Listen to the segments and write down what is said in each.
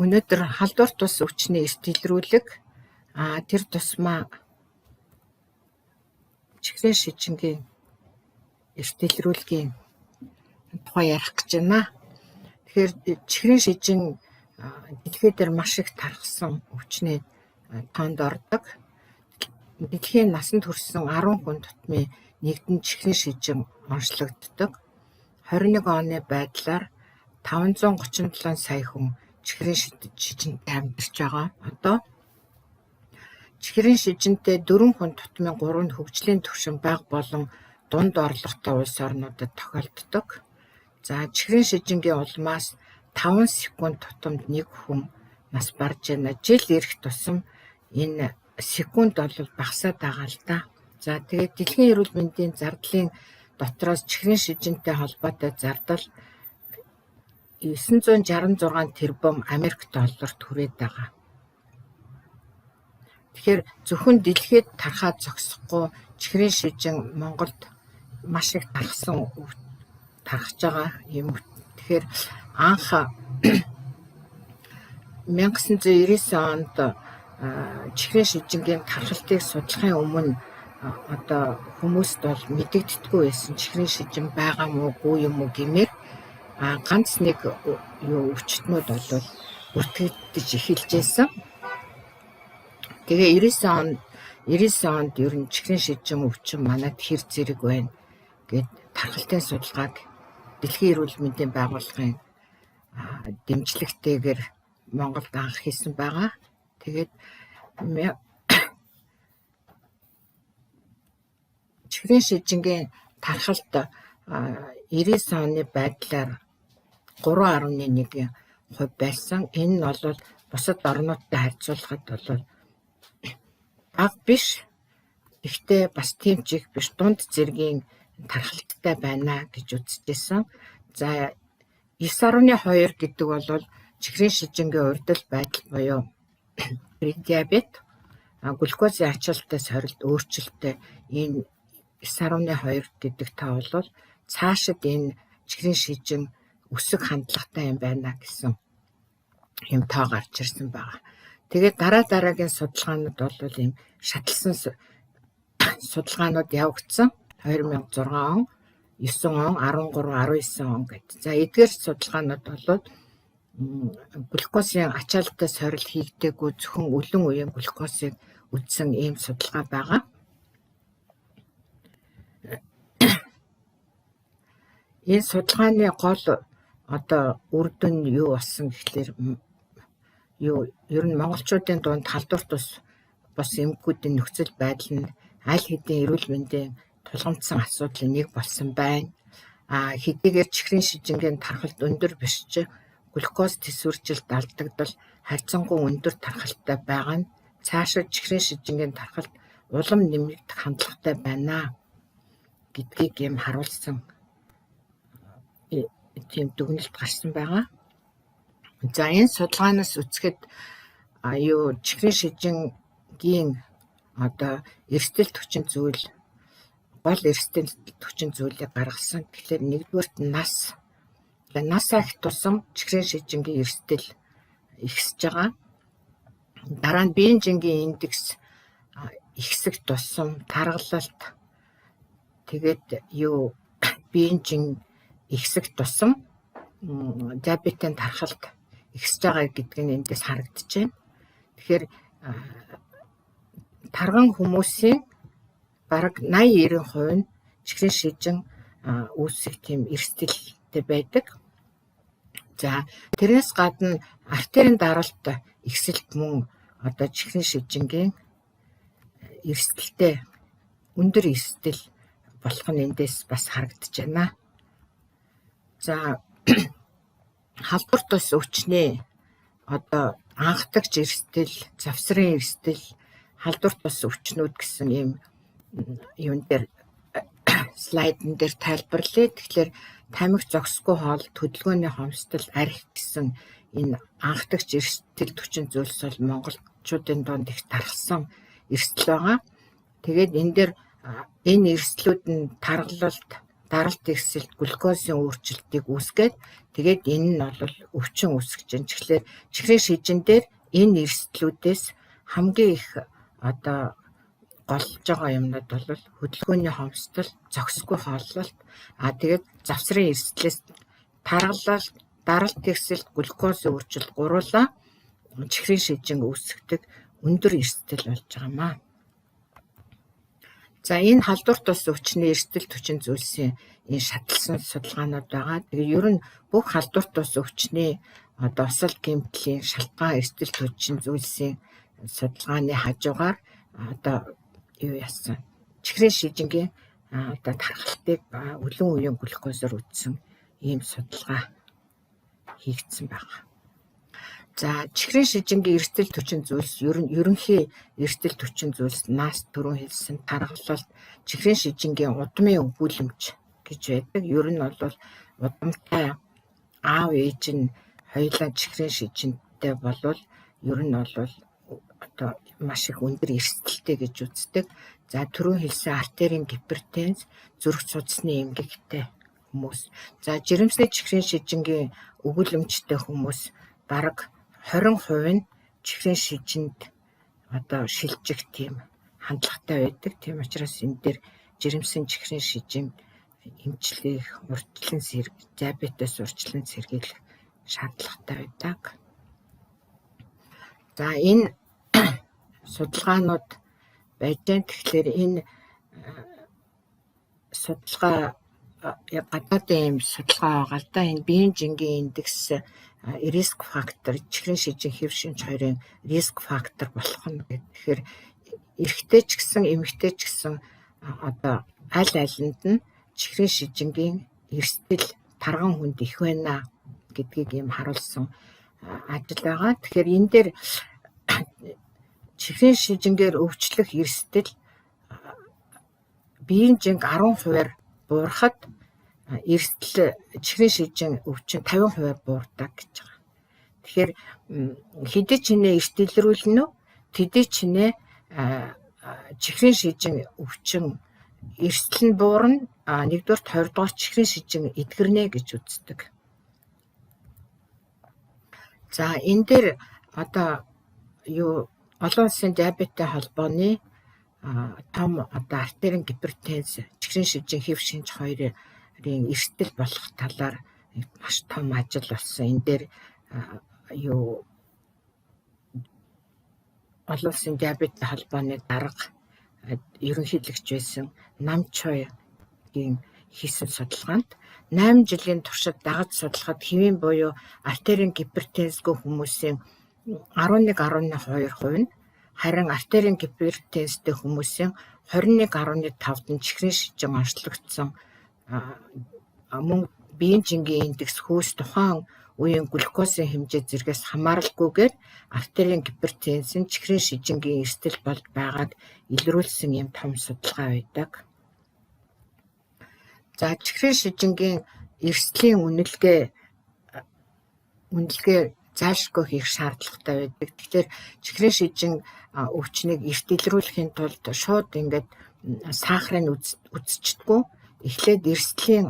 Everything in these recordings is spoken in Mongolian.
Өнөөдөр халдварт тус өвчний эртэлрүүлэг тэр тусмаа чихрийн шижингийн эртэлрүүлгийн тухай ярих гэж байна. Тэгэхээр чихрийн шижин дэлхий дээр маш их тархсан өвчний тоонд ордог. Дэлхийн насанд хүрсэн 10 хүн тутмын нэгдэн чихрийн шижин онцлогддог. 21 оны байдлаар 537 сая хүн чихрийн шижинтэй амьдарч байгаа. Одоо чихрийн шижинтэй 4 хүн тутмын 3 нь хөгжлийн түвшин бага болон дунд орлоготой улс орнуудад тохиолддог. За чихрийн шижингийн улмаас 5 секунд тутамд 1 хүн нас барж байна. Жил ирэх тусам энэ секунд бол багасаад байгаа л да. За тэгээд дэлхийн эрүүл мэндийн зардлын дотроос чихрийн шижинтэй холбоотой зардал 966 тэрбум Америк долларт хүрээд байгаа. Тэгэхээр зөвхөн дэлхийд тархаад зогсохгүй чихрийн шижин Монголд маш их тархаж байгаа юм. Тэгэхээр анх 1999 онд чихрийн шижингийн тархалтыг судлахын өмнө одоо хүмүүст бол мэдэгддэггүй байсан чихрийн шижин байгаа мó үгүй юм уу гэмээр ганц нэг өвчтнүүд бол бүртгэгдэж эхэлжсэн. Тэгээ 99 онд ер нь чихрийн шижин өвчин манайд хэр зэрэг байна гэд тархалтын судалгааг Дэлхийн эрүүл мэндийн байгууллагын дэмжлэгтэйгээр Монголд анх хийсэн байгаа. Тэгээд чихрийн шижингийн тархалт 99 оны байдлаар 3.1% байсан. Энэ нь бол бусад орнуудтай харьцуулахад бол бага биш. Гэхдээ бас тийм ч их биш. Дунд зэргийн тархалттай байна гэж үзчихсэн. За 9.2 гэдэг бол чихрийн шижингийн урдал байдал буюу предиабет, глюкозын ачаалттай сорилт өөрчлөлттэй энэ 9.2 гэдэг тоо бол цаашид энэ чихрийн шижин өсөх хандлагатай юм байна гэсэн юм тоо гарч ирсэн байна. Тэгээд дараагийн судалгаанууд бол ийм шатлсан судалгаанууд явагдсан. 2006 он, 9 он, 13, 19 он гэдэг. За эдгээр судалгаанууд бол глюкозын ачаалттай сорилт хийгдээгүй зөвхөн өлөн үеийн глюкозыг үзсэн ийм судалгаа байгаа. Энэ судалгааны гол одоо үр дүн юу болсон гэхлээр ер нь монголчуудын дунд халдварт бос эмгэгүүдийн нөхцөл байдал нь аль хэдийн эрүүл мэндийн тулгамдсан асуудлын нэг болсон байна. Хэдийгээр чихрийн шижингийн тархалт өндөр биш ч глюкоз төсвөржилт алдагдал харьцангуй өндөр тархалттай байгаа нь цаашид чихрийн шижингийн тархалт улам нэмэгдэх хандлагатай байна гэдгийг юм харуулсан тийм дүгнэлт гарсан байгаа. За энэ судалгаанаас үзэхэд чихрийн шижингийн одоо эрсдэл хүчин зүйл гол эрсдэл хүчин зүйлийг гаргасан. Тэгэхээр нэгдүгээрт насаа их тусам чихрийн шижингийн эрсдэл ихсэж байгаа. Дараа нь биеийн жингийн индекс ихсэх тусам таргалалт тэгээд биеийн жин ихсэх тусам диабетийн тархалт ихсэж байгаа гэдг нь эндээс харагдаж байна. Тэгэхээр тарган хүмүүсийн бараг 80-90% нь чихрийн шижин үүсэх тийм эрсдэлтэй байдаг. За тэрнээс гадна артерийн даралт ихсэлт мөн одоо чихрийн шижингийн эрсдэлтэй өндөр эрсдэл болох нь эндээс бас харагдаж байна. За халдварт тус өвчний одоо анхдагч эрсдэл, завсрын эрсдэл, халдварт тус өвчнүүд гэсэн ийм юун дээр слайдн дээр тайлбарлая. Тэгэхээр тамхи зогсгүй хоол, хөдөлгөөний хомсдол, архи гэсэн энэ анхдагч эрсдэл хүчин зүйлс бол монголчуудын дунд их тархсан эрсдэл байгаа. Тэгээд энэ дээр энэ эрсдлүүд нь таргалалт, даралт ихсэлт глюкозын өөрчлөлтийг үүсгээд тэгээд энэ нь бол өвчин үүсгэж байна. Тэгэхээр чихрийн шижин дээр энэ эрсдлүүдээс хамгийн их голж байгаа юмнууд бол хөдөлгөөний хомсдол, зохисгүй хооллолт, тэгээд завсрын эрсдлээс таргалал, даралт ихсэлт, глюкозын өөрчлөлт гуруулаа чихрийн шижин үүсгдэг өндөр эрсдэл болж байгаамаа. За энэ халдварт ус өвчний эрсдэл хүчин зүйлсийн энэ шатлсан судалгаанууд байгаа. Тэгээ ер нь бүх халдварт ус өвчний осол гэмтлийн шалтгаан эрсдэл хүчин зүйлсийн судалгааны хажуугаар юу яасан? Чихрийн шижингийн тархалтыг өлөн үеийн глюкозоор үтсэн ийм судалгаа хийгдсэн байна. За чихрийн шижингийн эрсдэл хүчин зүйлс ерөнхий эрсдэл хүчин зүйлс нас түрүүн хэлсэн тархалт, чихрийн шижингийн удмын өгүүлэмж гэж байдаг. Ер нь бол удамтай аав ээж нь хоёулаа чихрийн шижинтэй болвол ер нь бол маш их өндөр эрсдэлтэй гэж үздэг. За түрүүн хэлсэн артерийн гипертенз, зүрх судасны эмгэгтэй хүмүүс. За жирэмсний чихрийн шижингийн өгүүлэмжтэй хүмүүс бараг 20% нь чихрийн шижинд шилжих тийм хандлагатай байдаг. Тийм учраас энэ дээр жирэмсэн чихрийн шижин эмчлэх, урьдчилан диабетээс урьдчилан сэргийлэх шаардлагатай байдаг. За энэ судалгаанууд байж байна. Тэгэхээр энэ судалгаа гадаадын юм судалгаа байгаа л да. Энэ биеийн жингийн индекс риск фактор, чихрийн шижин хэв шинж хоёрын риск фактор болох нь гэхээр эрэгтэй ч гэсэн эмэгтэй ч гэсэн аль алинд нь чихрийн шижингийн эрсдэл тарган хүнд их байна гэдгийг юм харуулсан ажил байгаа. Тэгэхээр энэ дээр чихрийн шижингээр өвчлөх эрсдэл биеийн жинг 10% буурахад эрсдэл чихрийн шижин өвчин 50% буурдаг гэж байгаа. Тэгэхээр хэдий ч нэ эрсдэлрүүлнэ үү, тэдий ч нэ чихрийн шижин өвчин эрсдэл нь буурна, нэгдүгээр 20 дугаар чихрийн шижин эдгэрнэ гэж үздэг. За энэ дээр олон улсын диабеттэй холбооны том артерийн гипертенз, чихрийн шижин хэв шинж хоёрын эрсдэл болох талаар маш том ажил болсон. Энэ дээр олон улсын диабеттэй холбооны дарга ерөнхийлөгч байсан Намчойгийн хийсэн судалгаанд 8 жилийн туршид дагаж судлахад хэвийн буюу артерийн гипертензгүй хүмүүсийн 11.2% нь, харин артерийн гипертензтэй хүмүүсийн 21.5-д нь чихрийн шижин онцлогдсон. Мөн биеийн жингийн индекс хүйс тухайн үеийн глюкозын хэмжээ зэргээс хамааралгүйгээр артерийн гипертенз нь чихрийн шижингийн эрсдэл болж байгааг илрүүлсэн юм том судалгаа байдаг. За чихрийн шижингийн эрсдлийн үнэлгээ зайлшгүй хийх шаардлагатай байдаг. Тэгэхээр чихрийн шижин өвчнийг эрт илрүүлэхийн тулд шууд ингээд сахарыг үзчихдэггүй, эхлээд эрсдлийн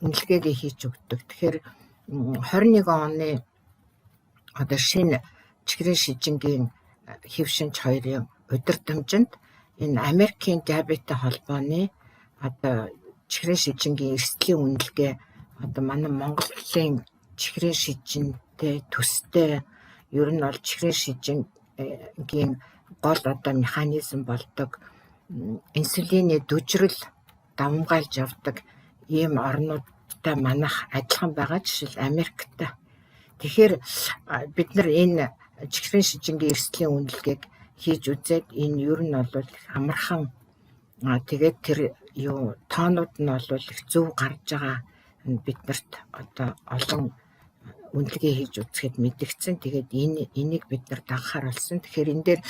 үнэлгээгээ хийж өгдөг. Тэгэхээр 21 оны шинэ чихрийн шижингийн хэв шинж хоёрын удирдамжинд энэ Америкийн диабеттэй холбооны чихрийн шижингийн эрсдлийн үнэлгээ манай Монголын чихрийн шижинтэй төстэй ер нь бол чихрийн шижингийн гол механизм болдог инсулины дүжрэл давмгайлж явдаг ийм орнуудтай манайх адилхан байгаа, жишээл Америктай. Тэгэхээр бид нар энэ чихрийн шижингийн эрсдлийн үнэлгээг хийж үзээд энэ ер нь бол амархан тэгээд тэр тоонууд нь бол их зөв гарч байгаа биднэрт олон үнэлгээ хийж үзэхэд мэдгдсэн. Тэгээд энийг бид нар дагахаар болсон. Тэгэхээр энэ дээр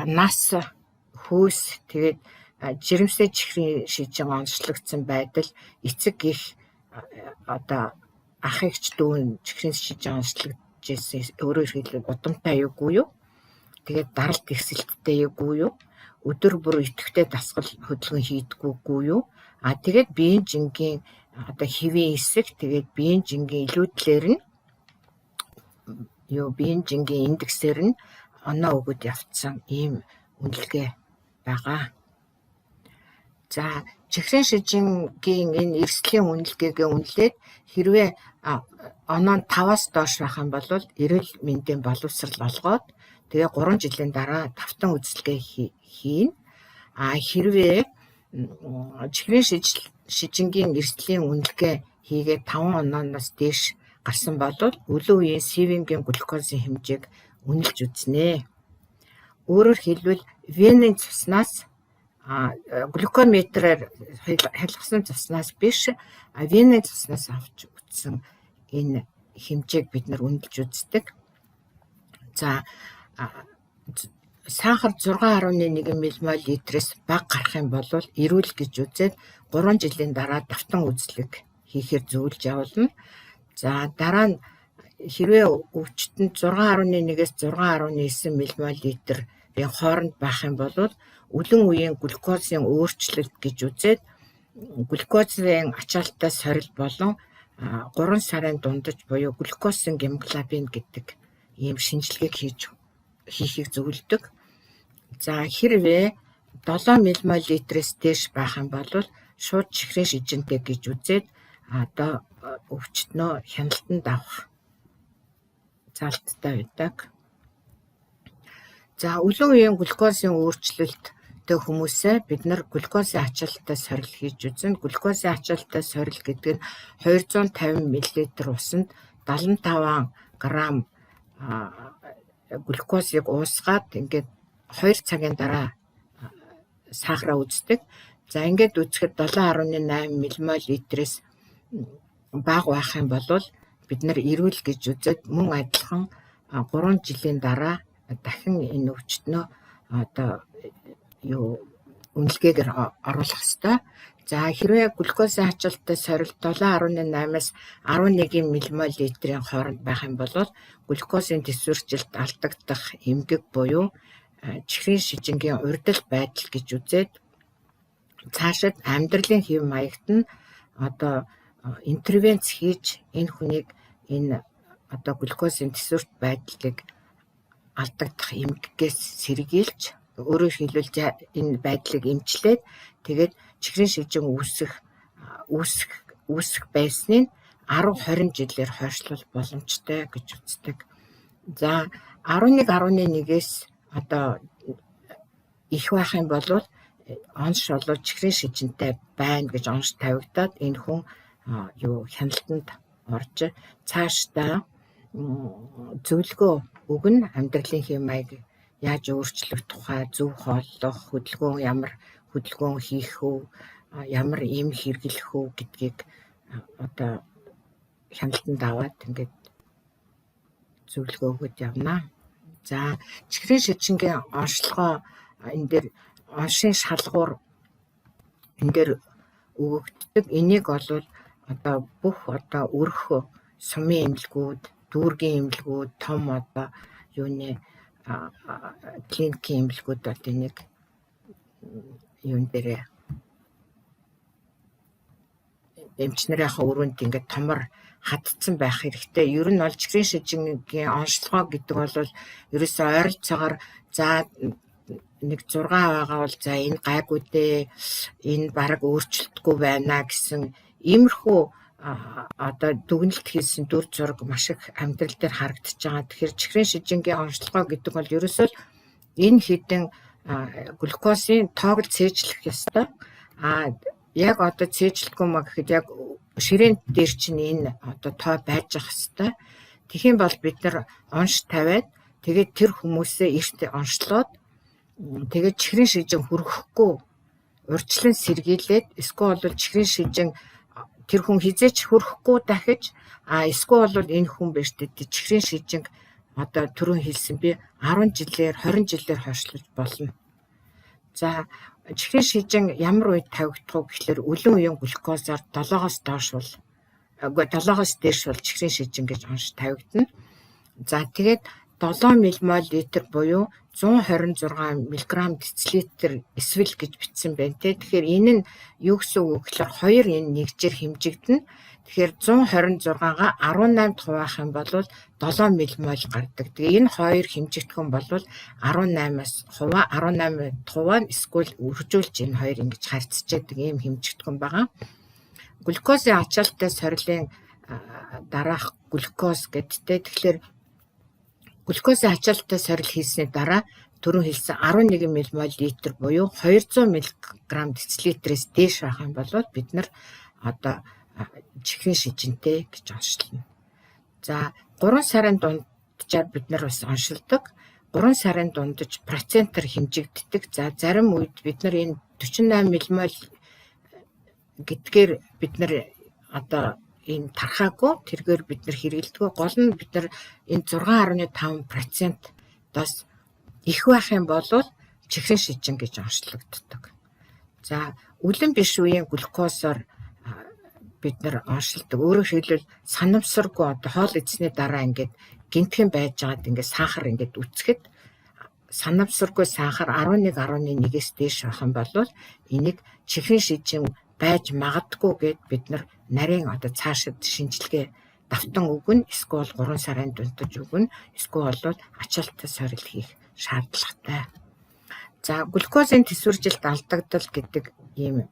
нас, хүйс, тэгээд жирэмсний чихрийн шижин онцлогдсон байдал, эцэг их ах эгч дүүн чихрийн шижин онцлогдож ирсэн, өөрөөр хэлбэл удамтай юугүй юу? Тэгээд даралт ихсэлттэй юугүй юу? өдөр бүр идэвхтэй дасгал хөдөлгөөн хийдэггүй юу? Тэгээд биеийн жингийн одоо хэвийн эсрэг тэгээд биеийн жингийн илүүдлэр нь биеийн жингийн индексээр нь оноо өгöd явцсан ийм үнэлгээ байгаа. За чихрийн шижингийн энэ эрсдлийн үнэлгээгээ үнэлээд хэрвээ оноо нь 5-аас доош байх юм бол эрүүл мэндийн боловсрал олгоод тэгээ 3 жилийн дараа давтан үзэлгээ хийн. Хэрвээ чихрийн шижингийн эрсдлийн үнэлгээ хийгээд 5 онооноос дээш гарсан бол өглөө үеийн сивингийн глюкозын хэмжээг үнэлж үзнэ. Өөрөөр хэлбэл венийн цуснаас глюкометрээр хялгасан цуснаас биш венийн цуснаас авч үзсэн энэ хэмжээг бид нар үнэлж үздэг. За сахар 6.1 мм/литрээс бага гарах юм бол эрүүл гэж үзээд 3 жилийн дараа давтан үзлэг хийхээр зөвлөж явуулна. За дараа нь хэрвээ өвчтөнд 6.1-ээс 6.9 мм/литрийн хооронд байх юм бол өлөн үеийн глюкозын өөрчлөлт гэж үзээд глюкозын ачаалттай сорил болон 3 сарын дундаж буюу глюкозын гемоглобин гэдэг ийм шинжилгээг хийхийг зөвлөдөг. За хэрвээ 7 мм/литрээс дээш байх юм бол шууд чихрийн шижинтэй гэж үзээд одоо өвчтнөө хяналтанд авах залттай байдаг. За өлөн үеийн глюкозын өөрчлөлттэй хүмүүсээ бид нар глюкозын ачаалттай сорил хийж үзнэ. Глюкозын ачаалттай сорил гэдэг нь 250 мл усанд 75 грамм глюкозыг уусгаад ингээд 2 цагийн дараа сахараа үздэг. За ингээд үзэхэд 7.8 мм/литрээс бага байх юм бол бид нар эрүүл гэж үзээд мөн адилхан 3 жилийн дараа дахин энэ өвчтнөө одоо үнэлгээгээр оруулах ёстой. За хэрвээ глюкозын ачаалттай сорил 7.8-аас 11 мм/литрийн хооронд байх юм бол глюкозын төсвөржилт алдагдах эмгэг буюу чихрийн шижингийн урдал байдал гэж үзээд цаашид амьдралын хэв маягт нь одоо интервенц хийж энэ хүнийг энэ одоо глюкозын төсвөрт байдлыг алдагдах эмгэгээс сэргийлж өөрөөр хэлбэл энэ байдлыг эмчлээд тэгээд чихрийн шижин үүсэх байсныг 10-20 жилээр хойшлуулах боломжтой гэж үздэг. За 11.1-ээс одоо их байх юм бол онш болоод чихрийн шижинтэй байна гэж онш тавигдаад энэ хүн хяналтанд орж цаашдаа зөвлөгөө өгнө амьдралын хэв маяг яаж өөрчлөх тухай зөв хооллох, хөдөлгөөн ямар хөдөлгөөн хийх үү, ямар эм хэрэглэх үү гэдгийг одоо хяналтанд аваад ингээд зөвлөгөө өгöd явна. За чихрийн шижингийн онцлогоо энэ дээр оншийн шалгуур энэ дээр өгөгддөг. Энийг бол одоо бүх одоо өрх сумын эмнэлгүүд, дүүргийн эмнэлгүүд, том одоо клиникийн эмнэлгүүд бол энийг юун дээр эмчнэрийнхээ өрөөнд ингээд томор хатцсан байх хэрэгтэй. Ер нь бол чихрийн шижингийн онцлогоо гэдэг бол ерөөсөө ойролцоогоор за нэг 6 байгаа бол за энэ гайгүй дээ, энэ бараг өөрчлөлтгүй байна гэсэн иймэрхүү одоо дүгнэлт хийсэн дүр зураг маш их амьдрал дээр харагдаж байгаа. Тэгэхээр чихрийн шижингийн онцлогоо гэдэг бол ерөөсөө энэ хідэн глюкозын тоог л цээжлэх ёстой. Яг одоо цээжлэхгүй маа гэхэд яг ширээн дээр чинь энэ одоо тоо байж ах ёстой. Тэгхийн бол бид нар онш тавиад тэгээд тэр хүмүүсээ эрт онцлоод тэгээд чихрийн шижин хүрхэхгүй урьдчилан сэргийлээд эсвэл бол чихрийн шижин тэр хүн хизээч хүрхэхгүй дахиж эсвэл бол энэ хүн биш дээ чихрийн шижин одоо түрүүн хэлсэн би 10 жилээр 20 жилээр хойшлуулж болно. За чихрийн шижин ямар үед тавигдах вэ гэхэлэр өлөн үеийн глюкозоор 7-оос доош бол 7-оос дээш бол чихрийн шижин гэж онш тавигдана. За тэгээд 7 ммол буюу 126 мг децилитр эсвэл гэж бичсэн байна те. Тэгэхээр энэ нь юу гэсэн үг гэхээр 2 энэ нэгжээр хэмжигдэнэ. Тэгэхээр 126-га 18 хуваах юм бол 7 ммол гардаг. Тэгээ энэ хоёр хэмжигдэх юм бол 18-аас хуваа 18 хуваа эсвэл үржүүлж энэ хоёр ингэж харьцчихдаг ийм хэмжигдэх юм байгаа. Глюкозын ачаалттай сорилын дараах глюкоз гэдтэй. Тэгэхээр глюкозын ачаалттай сорил хийсний дараа түрүүн хэлсэн 11 ммол буюу 200 мг децилитрээс дээш байх юм бол бид нар одоо чихрийн шижинтэй гэж онцлно. За 3 сарын дунджаар бид нар бас оншилдог. 3 сарын дундаж процентээр хэмжигддэг. За зарим үед бид нар энэ 48 ммол гэдгээр бид нар одоо энэ тархаагүй тэргээр бид нар хэрэгэлдэг. Гол нь бид нар энэ 6.5%-аас их байх юм бол чихрийн шижин гэж онцлогддог. За үлэн биш үеийн глюкозоор бид нар оншилдог. Өөрөөр хэлбэл санамсаргүй одоо хоол идсний дараа ингээд гинтхэн байж байгаад ингээд сахар ингээд үцхэд санамсаргүй сахар 11.1-ээс дээш байх юм бол энийг чихрийн шижин байж магадгүй гэд бид нар нарийн одоо цаашид шинжилгээ давтан өгнө, эсвэл 3 сарын дунтаж өгнө, эсвэл бол ачаалттай сорил хийх шаардлагатай. За глюкозын төсвөржилт алдагдал гэдэг ийм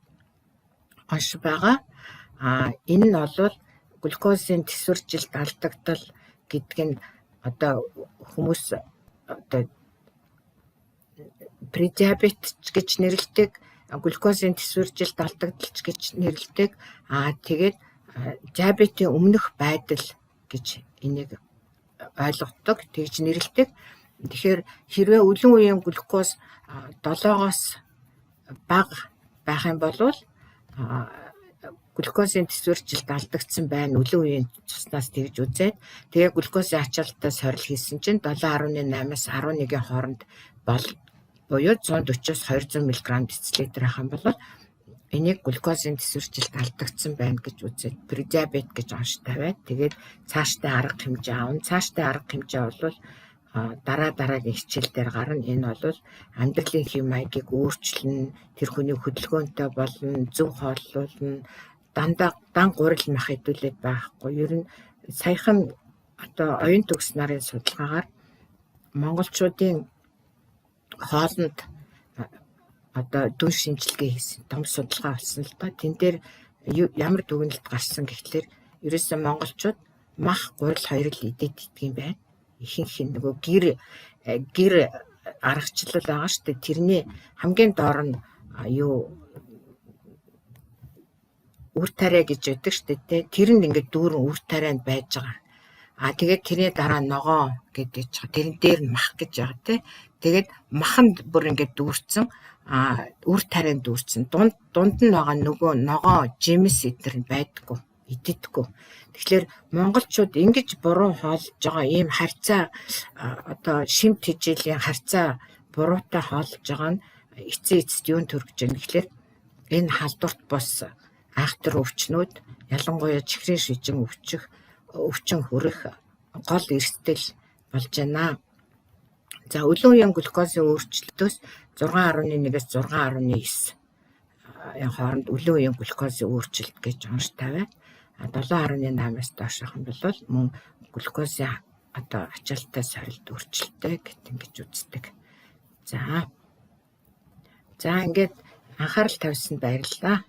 онш байгаа. Энэ нь бол глюкозын төсвөржилт алдагдал гэдэг нь одоо хүмүүс одоо предиабет гэж нэрлэдэг, глюкозын төсвөржилт алдагдалч гэж нэрлэдэг. Тэгээд диабетийн өмнөх байдал гэж энийг ойлгодог, тэгж нэрлэдэг. Тэгэхээр хэрвээ үлэн үеийн глюкоз 7-оос бага байх юм бол глюкозын төсвөржилт алдагдсан байна. Үлэн үеийн цуснаас тэгж үзээд тэгээ глюкозын ачаалттай сорил хийсэн чинь 7.8-аас 11-ийн хооронд буюу 140-оос 200 мг децилитр ах юм бол энийг глюкозын төсвөржилт алдагдсан байна гэж үзээд предиабет гэж онш тавиад тэгээд цааштай арга хэмжээ аавна. Цааштай арга хэмжээ бол дараагийн хичээл дээр гарна. Энэ бол амьдралын хэв маягийг өөрчилнө, тэр хүний хөдөлгөөнтэй болно, зөв хооллуулна, дандаа дан гурил мах хэдүүлээд байхгүй. Ер нь саяхан одоо оюун төгс нарын судалгаагаар монголчуудын хоолнд одоо дүн шинжилгээ хийсэн том судалгаа болсон л да. Тэн дээр ямар дүгнэлт гарсан гэхлээр ерөөсөн монголчууд мах гурил хоёр л идээд идэх юм байна. Ихэнх нь нөгөө гэр аргачлал байгаа шүү дээ. Тэрний хамгийн доор нь үр тариа гэж байдаг шүү дээ. Тэр нь ингээд дүүрэн үр тарианд байж байгаа. Тэгээд тэрний дараа ногоо гэж тэрэн дээр нь мах гэж байгаа те. Тэгээд маханд бүр ингээд дүүрсэн үр тарианд дүүрсэн. Дунд нь байгаа нөгөө ногоо жимс эдэр нь байдаггүй, идэггүй. Тэгэхээр монголчууд ингэж буруу хоолж байгаа ийм харьцаа одоо шимт хижээлийн харьцаа буруутай хоолж байгаа нь эцэст юунд төрөж байгаа гэхлээр энэ халдварт бос айхтар өвчнүүд ялангуяа чихрийн шижин өвчин хүрэх гол эрсдэл болж байна. За үлэн үеийн глюкозын өөрчлөлтөөс 6.1-ээс 6.9 хооронд үлэн үеийн глюкозын өөрчлөлт гэж онш тавиад 7.8-аас доош байх юм бол мөн глюкозын одоо ачаалттай сорилт өөрчлөлттэй гэт ингэж үздэг. За ингээд анхаарал тавьсанд баярлалаа.